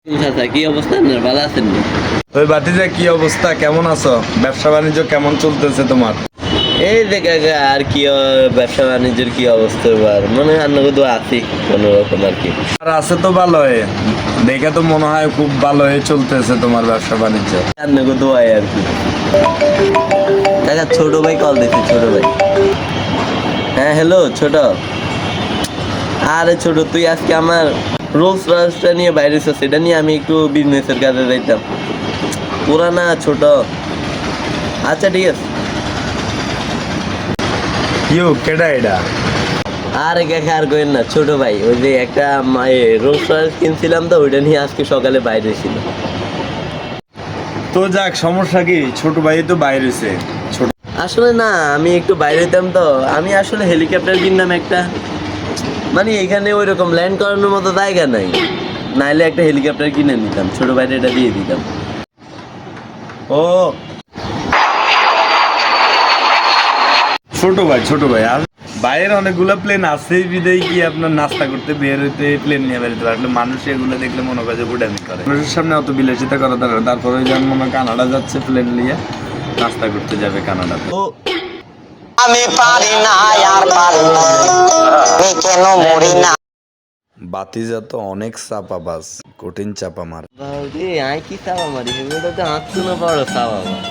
চাচা কি অবস্থা না ভালো আছেন না? ওই ভাতিজা কি অবস্থা, কেমন আছো? ব্যবসা বাণিজ্য কেমন চলতেছে তোমার? এই যে কাকা আর কি ব্যবসা বাণিজ্যের কি অবস্থা আর মনে হয় আন্না কোথাও আছি কোনো রকম আর কি। আর আছে তো ভালো হয়ে, দেখে তো মনে হয় খুব ভালো হয়ে চলতেছে তোমার ব্যবসা বাণিজ্য। আন্না কোথাও আয় আর কি। কাকা ছোট ভাই কল দিচ্ছে, ছোট ভাই। হ্যাঁ হ্যালো ছোট। আরে ছোট তুই আজকে আমার রোলস রয়েসটা নিয়ে বাইরে সেটা নিয়ে আমি একটু বিজনেসের কাজে যাইতাম। পুরানা ছোট। আচ্ছা ঠিক আছে। কেডা এটা? আরে কাকা আর কইেন না, ছোট ভাই ওই যে একটা রোলস রয়েস কিনছিলাম তো ওইটা নিয়ে আজকে সকালে বাইরে ছিল। তো যাক, সমস্যা কি? ছোট ভাই তো বাইরেছে। ছোট আসলে না আমি একটু বাইরে হইতাম তো, আমি আসলে হেলিকপ্টার কিনলাম একটা, মানে এখানে ওই রকম ল্যান্ড করানোর মতো জায়গা নাই, নাইলে একটা হেলিকপ্টার কিনে নিতাম, ছোট ভাইটা এটা দিয়ে দিতাম। ও ছোট ভাই আর বাইরের অনেকগুলো প্লেন আছে বিদায় কি আপনার নাস্তা করতে বের হইতে প্লেন নিয়ে বেরোতে পারলে মানুষ এগুলো দেখলে মনে করে যে উড়ামি করে। মানুষের সামনে অত বিলাসিতা করা দরকার। তারপরে যেমন মনে হয় কানাডা যাচ্ছে প্লেন নিয়ে, নাস্তা করতে যাবে কানাডাতে। ও আমি পারি না আর পারি না, আমি কেন মরি না। বাতিজা তো অনেক চাপাবাজ, কঠিন চাপা মার। বাবুজি আই কি চাওয়া মারি, এগুলো তো হাত শুনে বড় চাওয়া আমার।